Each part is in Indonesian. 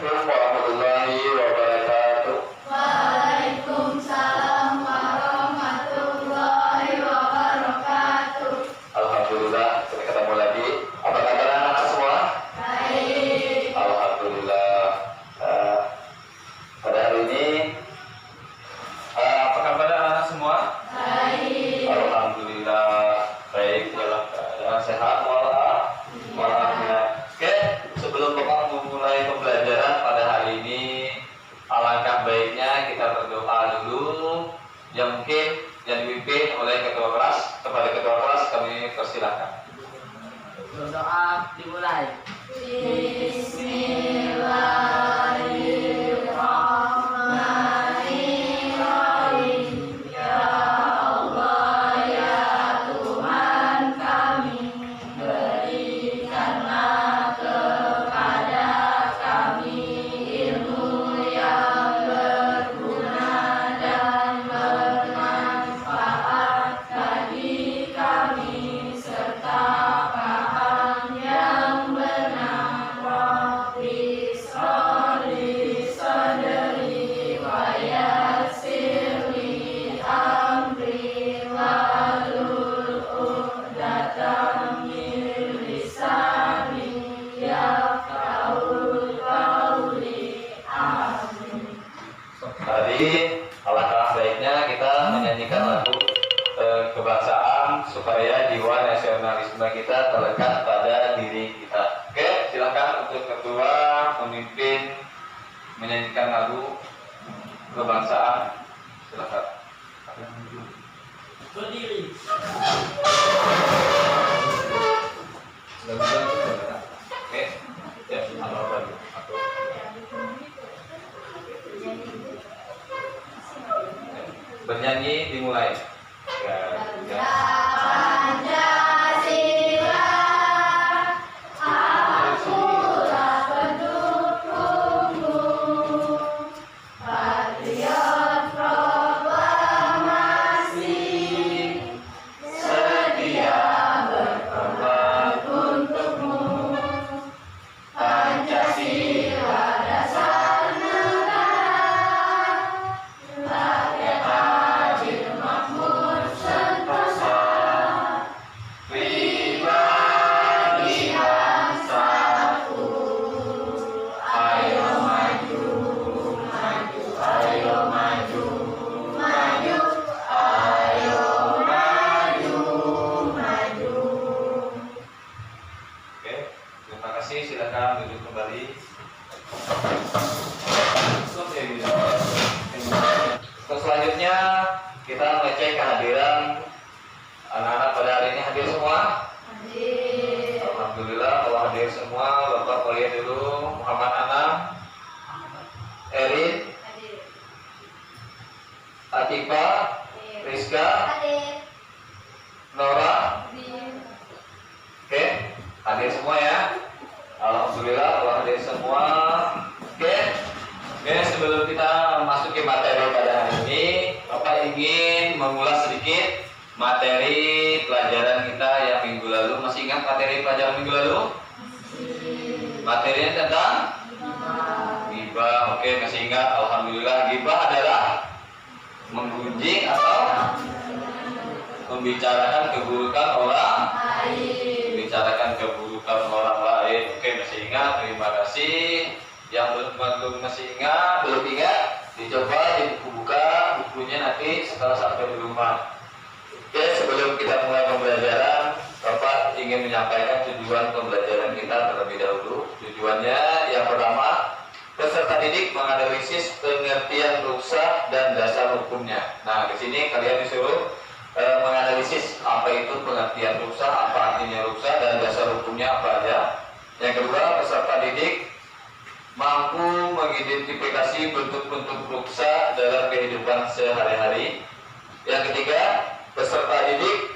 warahmatullahi wabarakatuh. Waalaikumsalam warahmatullahi wabarakatuh. Alhamdulillah, kita ketemu lagi. Apa kabar anak-anak semua? Baik. Alhamdulillah. Pada hari ini, apa kabar anak-anak semua? Baik. Alhamdulillah, baik dalam keadaan sehat walafiat. Oke, sebelum Bapak memulai pembelajaran pada hari ini, alangkah baiknya kita berdoa dulu. Yang mungkin yang dipimpin oleh ketua kelas. Kepada ketua kelas kami persilahkan. Berdoa dimulai. Bismillahirrahmanirrahim. Ya Allah, ya Tuhan kami, berikanlah kepada kami ilmu yang berguna dan bermanfaat bagi kami, serta paham yang benar. Rabbi sholli sadri wa yassirli amri wahlul 'uqdatam min lisani yafqahul qawli. Amin. Tadi alangkah baiknya kita menyanyikan lagu kebangsaan supaya jiwa nasionalisme kita terlekat pada diri kita. Oke, silakan untuk ketua memimpin menyanyikan lagu kebangsaan. Silakan. Berdiri. Oke, ya, apa dulu? Bernyanyi dimulai. Pancasila, akulah pendukungmu, patriot proklamasi, setia berkorban untukmu. Pancasila dasar negara, rakyat adil makmur sentosa, pribadi bangsaku. Ayo maju, maju, ayo maju, maju, ayo maju, maju. Oke, terima kasih. Silakan duduk kembali. Terus selanjutnya kita mengecek kehadiran anak-anak pada hari ini. Hadir semua? Hadir. Alhamdulillah, kalau hadir semua, Bapak kuliah dulu. Muhammad Anam, Erin, Hadir. Atifa, Rizka, Hadir. Nora. Hadir. Oke, hadir semua ya. Alhamdulillah, kalau hadir semua. Oke, sebelum kita masuki materi pada hari ini, Bapak ingin mengulas sedikit materi pelajaran kita yang minggu lalu. Masih ingat materi pelajaran minggu lalu? Materinya tentang ghibah. Oke, masih ingat? Alhamdulillah. Ghibah adalah menggunjing atau membicarakan keburukan orang lain. Oke, masih ingat? Terima kasih. Yang belum masih ingat, belum ingat, dicoba dibuka bukunya nanti setelah sampai di rumah. Oke, sebelum kita mulai pembelajaran, Bapak ingin menyampaikan tujuan pembelajaran kita terlebih dahulu. Tujuannya yang pertama, peserta didik menganalisis pengertian rukhsah dan dasar hukumnya. Nah, di sini kalian disuruh menganalisis apa itu pengertian rukhsah, apa artinya rukhsah, dan dasar hukumnya apa aja. Yang kedua, peserta didik mampu mengidentifikasi bentuk-bentuk rukhsah dalam kehidupan sehari-hari. Yang ketiga, peserta didik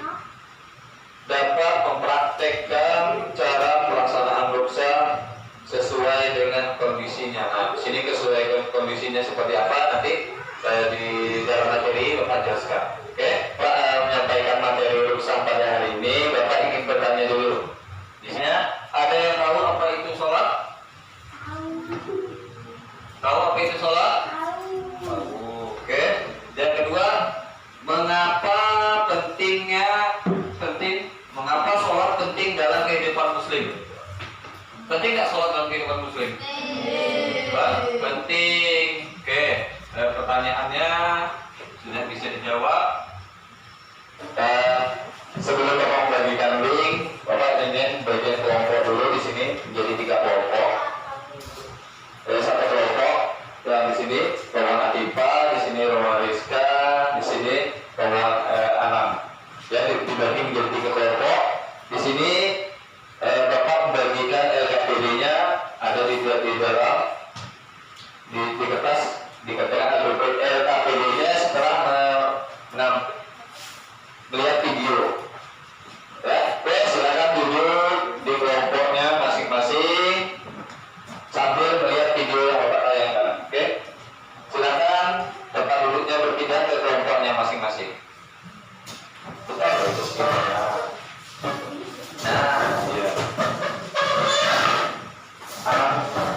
dapat mempraktekkan cara pelaksanaan rukhsah sesuai dengan kondisinya. Nah, di sini sesuai kondisinya seperti apa nanti di dalam materi Bapak jelaskan. Oke, Pak menyampaikan materi rukhsah pada hari ini. Bapak ingin bertanya dulu. Di sini ada yang tahu apa itu sholat? apa itu sholat? Tahu. Oke. Yang kedua, mengapa mengapa sholat penting dalam kehidupan muslim? Penting nggak sholat dalam kehidupan muslim? Penting. Oke. Pertanyaannya sudah bisa dijawab. Sebelum Bapak membagikan link, Bapak ingin bagian kelompok dulu di sini menjadi 3 kelompok. Ada 1 kelompok yang di sini Roman Atifa, di sini Roman Rizka, di sini Roman Anam. Ya, dibagi menjadi 3 kelompok. Di sini Bapak membagikan LKPD-nya ada di dalam di kertas dikatakan LKPD-nya setelah melihat video. Ya, oke, silakan duduk di kelompoknya masing-masing sambil melihat video yang Bapak tayangkan. Oke, silakan tempat duduknya berpindah ke kelompoknya masing-masing. Nah, iya.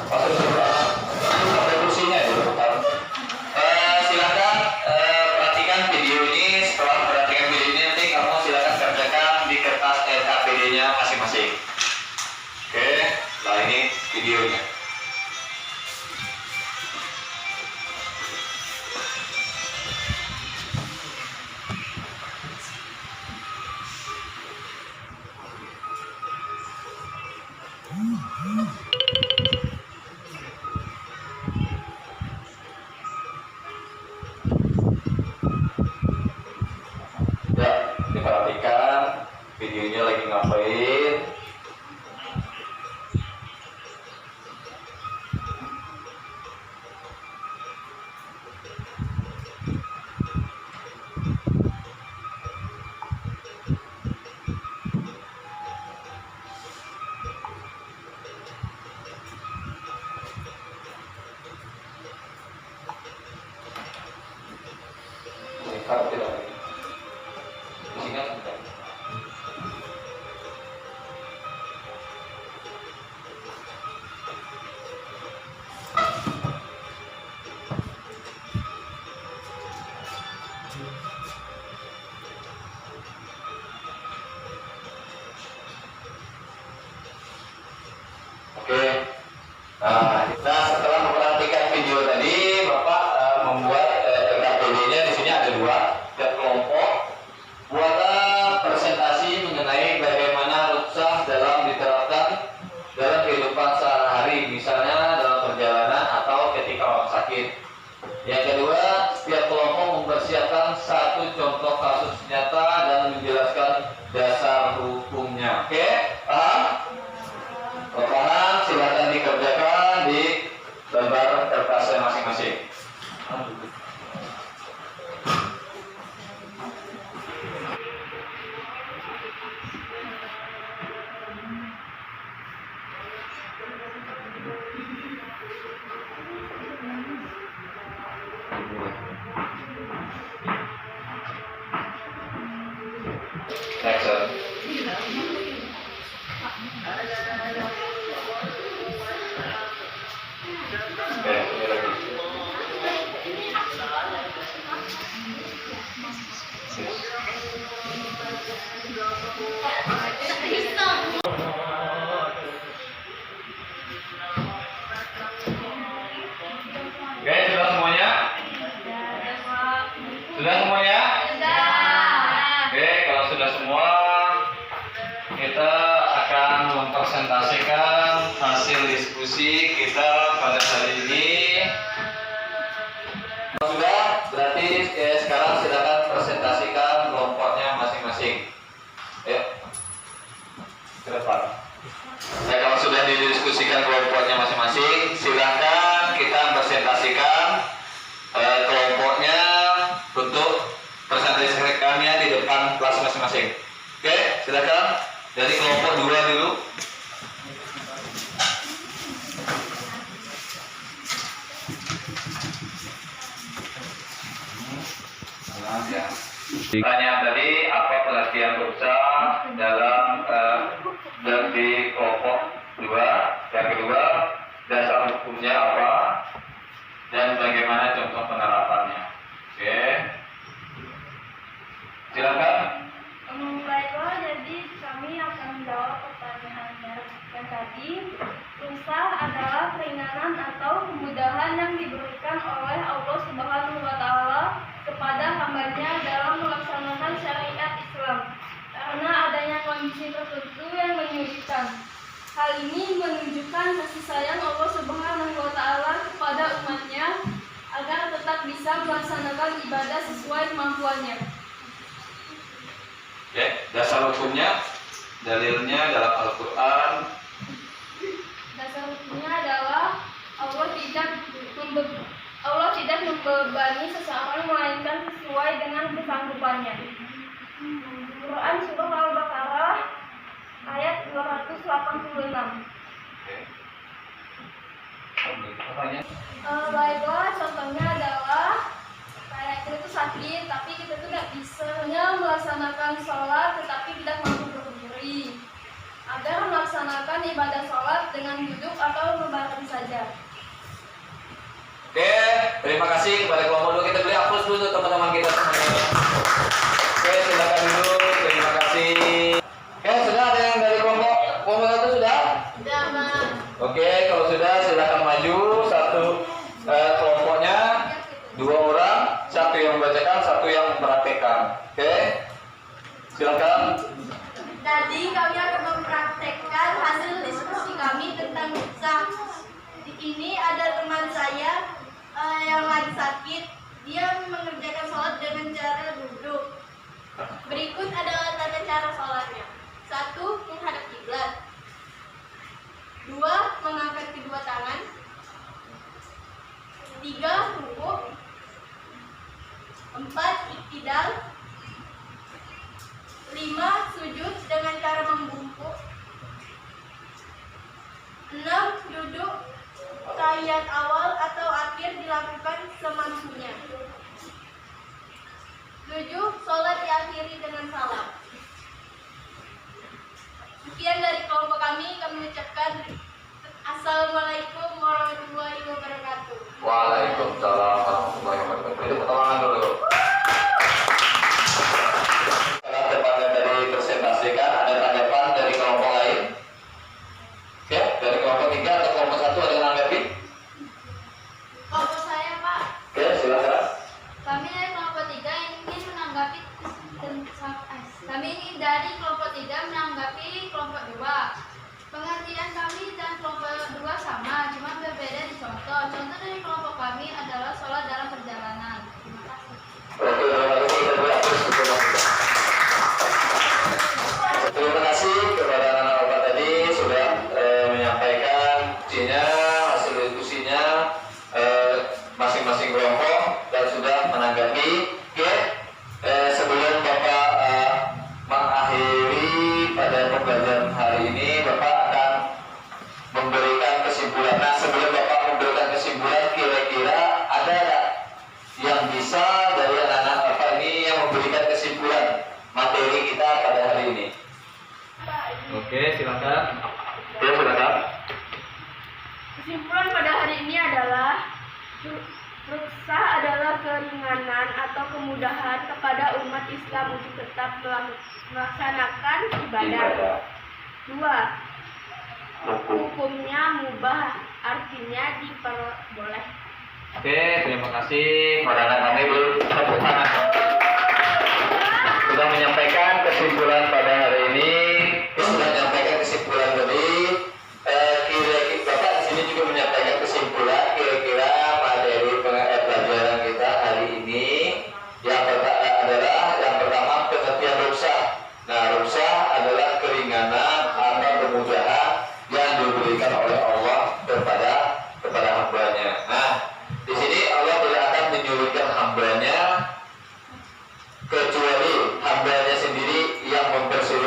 Masuk dulu, sampai kursinya dulu. Silakan perhatikan video ini. Setelah perhatikan video ini nanti kamu silakan kerjakan di kertas LKPD-nya masing-masing. Oke, nah ini videonya. Ya, diperhatikan videonya lagi ngapain. Kalau tidak di sini ada. Oke. Nah, setelah memperhatikan video tadi, Bapak membuat LKPD-nya di sini ada 2 tiap kelompok. Buatlah presentasi mengenai bagaimana rukhsah dalam diterapkan dalam kehidupan sehari-hari, misalnya dalam perjalanan atau ketika orang sakit. Yang kedua, setiap kelompok mempersiapkan 1 contoh kasus nyata dan menjelaskan dasar hukumnya. Oke, paham? Kalau paham, silakan dikerjakan di lembar kertasnya masing-masing. Next, sir. Oke, ini lagi. Oke, sudah semuanya? Sudah semuanya? Oke, kalau sudah semua, kita akan mempresentasikan hasil diskusi kita pada hari ini. Kalau sudah, berarti sekarang silakan presentasikan kelompoknya masing-masing. Ayo, ke depan. Nah, kalau sudah didiskusikan kelompoknya masing-masing, silakan kita presentasikan kelompoknya untuk presentasikannya di depan kelas masing-masing. Oke, silakan dari kelompok 2 dulu. Ya. Pertanyaan tadi, apa pengertian rukhsah dalam dan di kelompok 2? Yang kedua, dasar hukumnya apa? dan bagaimana contoh penerapannya. Oke, silakan. Baiklah, jadi kami akan menjawab pertanyaannya yang tadi. Rukhsah adalah keringanan atau kemudahan yang diberikan oleh Allah Subhanahu wa Ta'ala kepada hambanya dalam melaksanakan syariat Islam karena adanya kondisi tertentu yang menyulitkan. Hal ini menunjukkan kasih sayang Allah Subhanahu wa Ta'ala kepada umatnya agar tetap bisa melaksanakan ibadah sesuai kemampuannya. Oke, dasar hukumnya, dalilnya dalam Al-Quran. Dasar hukumnya adalah Allah tidak membebani seseorang melainkan sesuai dengan kesanggupannya. Quran Surah Al-Baqarah ayat 286. Baiklah, contohnya adalah kayak kita tuh sakit tapi kita tuh nggak bisa melaksanakan sholat tetapi tidak mampu berdiri. Agar melaksanakan ibadah sholat dengan duduk atau berbaring saja. Oke, terima kasih kepada kelompok 2. Kita beri aplaus dulu teman-teman kita semuanya. Oke, silakan dulu. Terima kasih. Oke, sudah ada yang dari kelompok 1 sudah? Sudah, Mas. Oke, kalau sudah silakan maju. Satu kelompoknya 2 orang, 1 yang membacakan, 1 yang mempraktekkan. Oke, silakan. Tadi kami akan mempraktekkan hasil diskusi kami tentang rukhsah. Di ini ada teman saya yang lagi sakit. Dia mengerjakan sholat dengan cara duduk. Berikut adalah tata cara sholatnya. 1. Menghadap kiblat. 2. Mengangkat kedua tangan. 3. Rukuk. 4. Iktidal. 5. Sujud dengan cara membungkuk. 6. Duduk. Tahiyat awal atau akhir dilakukan semampunya. 7. Sholat diakhiri dengan salam. Sekian dari kelompok kami ucapkan Assalamualaikum warahmatullahi wabarakatuh. Waalaikumsalam warahmatullahi wabarakatuh. Itu pertolongan dulu. Setelah tempatnya tadi presentasikan, ada tanggapan dari kelompok lain? Oke, dari kelompok 3 atau kelompok 1 ada yang menanggapi? Kelompok saya, Pak. Oke, silakan. Kami dari kelompok 3 ingin menanggapi kami ingin dari kelompok 3 menanggapi kelompok 2. Pengertian kami dan kelompok 2 sama, cuma berbeda di contoh. Contoh dari kelompok kami adalah sholat dalam perjalanan. Terima kasih. Oke, terima kasih kepada anak-anak Bapak tadi sudah menyampaikan diskusinya, hasil diskusinya masing-masing kelompok dan sudah menanggapi. Oke, sebelum Bapak mengakhiri pada pembelajaran hari ini, Bapak akan memberikan kesimpulan. Nah, sebelum Bapak memberikan kesimpulan, kira-kira ada nggak yang bisa dari anak-anak Bapak ini yang memberikan kesimpulan materi kita pada hari ini? Oke, silakan. Oke, silakan. Kesimpulan pada hari ini adalah rukhsah adalah keringanan atau kemudahan kepada umat Islam untuk tetap melaksanakan ibadah. 2. Hukumnya mubah, artinya diperbolehkan. Oke, terima kasih kepada anak kami. Tepuk tangan. Sudah menyampaikan kesimpulan pada hari ini. Sudah menyampaikan kesimpulan tadi. Kira-kira Bapak di sini juga menyampaikan kesimpulan. Kira-kira materi pelajaran kita hari ini yang pertama pengertian rukhsah. Nah, rukhsah adalah keringanan atau kemudahan yang diberikan oleh Allah kepada hambanya. Nah, di sini Allah tidak akan menyulitkan hambanya kecuali hambanya sendiri yang mempersulit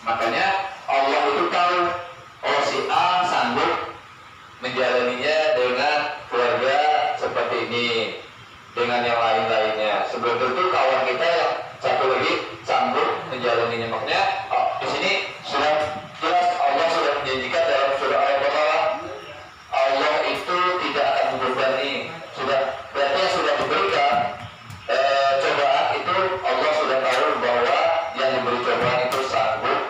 Makanya Allah itu tahu, oh si A sanggup menjalaninya dengan keluarga seperti ini, dengan yang lain-lainnya. Sebelum tentu kawan kita yang satu lagi sanggup menjalaninya. Makanya di sini sudah jelas Allah sudah menjanjikan dalam surah Al-Baqarah, Allah itu tidak akan membebani. Sudah berarti yang sudah diberikan cobaan itu Allah sudah tahu bahwa yang diberi cobaan itu sanggup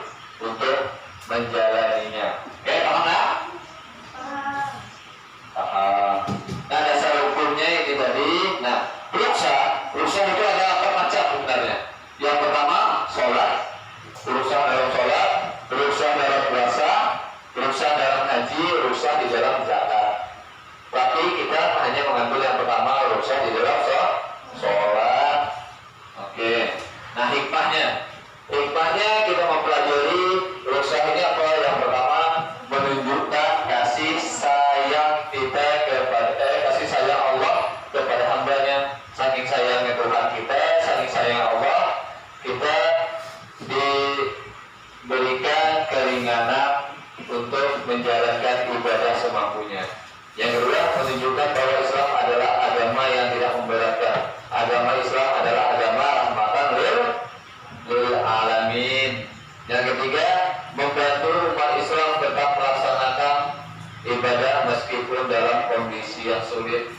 untuk menjalaninya. Oke, paham nggak? Paham. Nah, dasar hukumnya ini tadi. Nah, ruksa itu ada apa macam sebenarnya? Yang pertama, sholat. Ruksa dalam sholat, ruksa dalam puasa, ruksa dalam haji, ruksa di dalam zakat. Tapi kita hanya mengambil yang pertama, ruksa di dalam sholat. Oke. Nah, hikmahnya kita mempelajari ruksa ini apa? Yang pertama, menunjukkan kasih sayang kita kepada kasih sayang Allah kepada hambanya. Saking sayangnya Tuhan kita, saking sayang Allah, kita diberikan keringanan untuk menjalankan ibadah semampunya. Yang kedua, menunjukkan bahwa Islam adalah agama yang tidak memberatkan. Agama Islam adalah agama rahmatan lil alamin. Yang ketiga, membantu umat Islam tetap melaksanakan ibadah meskipun dalam kondisi yang sulit.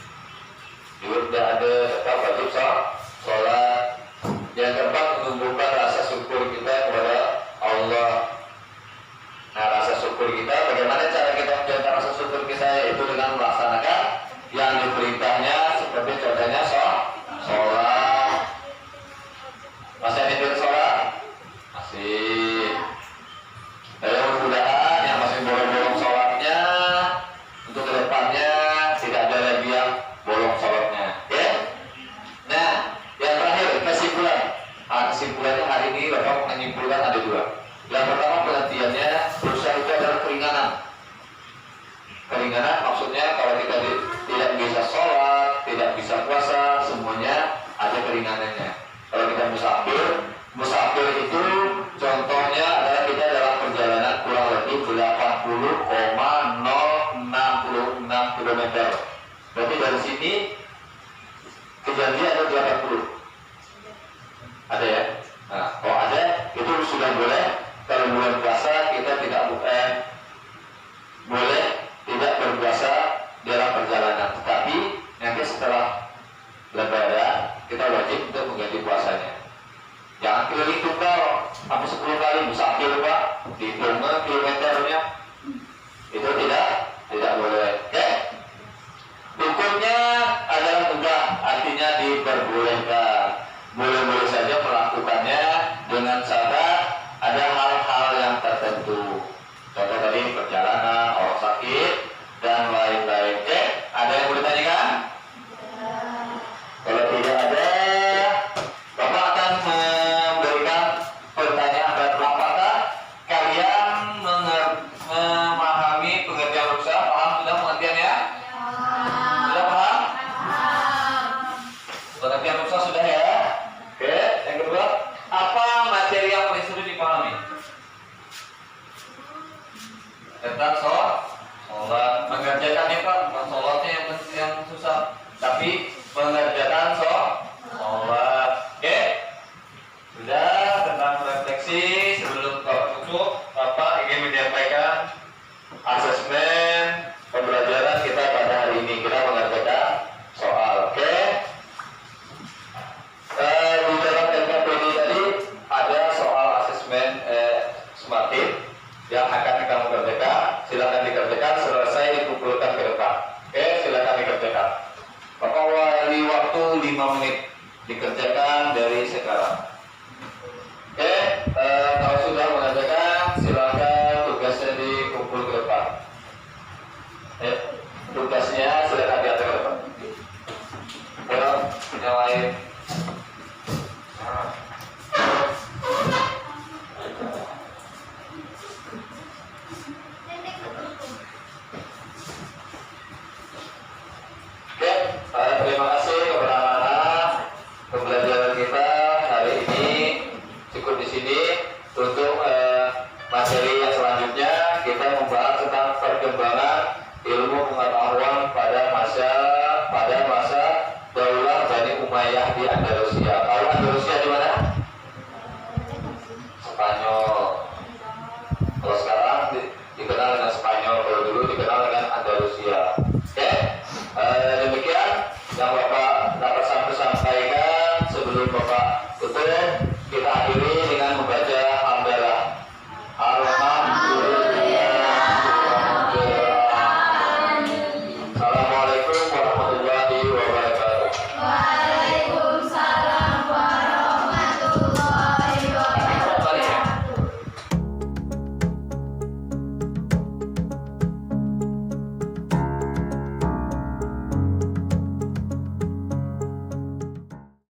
Tidak ada tetap wajib sholat. Yang keempat, menumbuhkan rasa syukur kita kepada Allah. Nah, rasa syukur kita, bagaimana cara kita menjaga rasa syukur kita? Yaitu dengan melaksanakan yang diperintahnya, seperti contohnya sholat. Masih ada yang sholat? Masih. Mudah-mudahan yang masih bolong-bolong sholatnya, untuk kedepannya tidak ada lagi yang bolong sholatnya. Oke? Nah, yang terakhir, kesimpulan. Kesimpulannya hari ini Bapak menyimpulkan ada dua. Yang pertama, pengertiannya dosa itu adalah keringanan. Keringanan maksudnya kalau kita tidak bisa sholat, tidak bisa puasa, semuanya ada keringanannya. Kalau kita musafir itu contohnya adalah kita dalam perjalanan kurang lebih 80,066 km. Berarti dari sini ke Jambi ada 80. Ada ya? Nah, kalau ada itu sudah boleh. Kalau bulan puasa kita tidak boleh tidak berpuasa dalam perjalanan. Tetapi nanti setelah Lebaran kita wajib untuk mengganti puasanya. Jangan keliling tunggal sampai 10 kali musafir Pak, dihitung kilometernya. Itu tidak boleh. Oke? Hukumnya adalah mudah, artinya diperbolehkan. Boleh-boleh saja melakukannya dengan syarat ada hal-hal yang tertentu. Contoh tadi perjalanan, orang sakit, dan lain-lain. Oke? Ada yang boleh tanyakan? Kalau tidak ada, Bapak akan memberikan pertanyaan. Apakah kalian memahami pengertian ruksa? Paham sudah pengertiannya? Sudah paham? Pengertian ruksa sudah ya? Oke, yang kedua, apa materi yang paling sulit dipahami? Tentang sholat, mengerjakannya Pak, bukan sholatnya yang susah, tapi mengerjakan sholat. Oke? Sudah, tentang refleksi sebelum Bapak tutup, Bapak ingin menyampaikan asesmen pembelajaran kita pada hari ini. Kita mengerjakan soal. Oke? Di dalam LKPD tadi ada soal asesmen SmartTip yang akan kamu kerjakan. Silakan dikerjakan, selesai dikumpulkan ke depan. Oke, silakan dikerjakan. Bapak wali waktu 5 menit dikerjakan dari sekarang. Oke, kalau sudah mengerjakan, silakan tugasnya dikumpul ke depan. Tugasnya silakan diatur ke depan. Yang lain. Terima kasih kepada anak-anak. Pembelajaran kita hari wilayah di Andalusia. Kalau Andalusia di mana? Spanyol. Kalau sekarang dikenal dengan Spanyol, kalau dulu dikenal dengan Andalusia.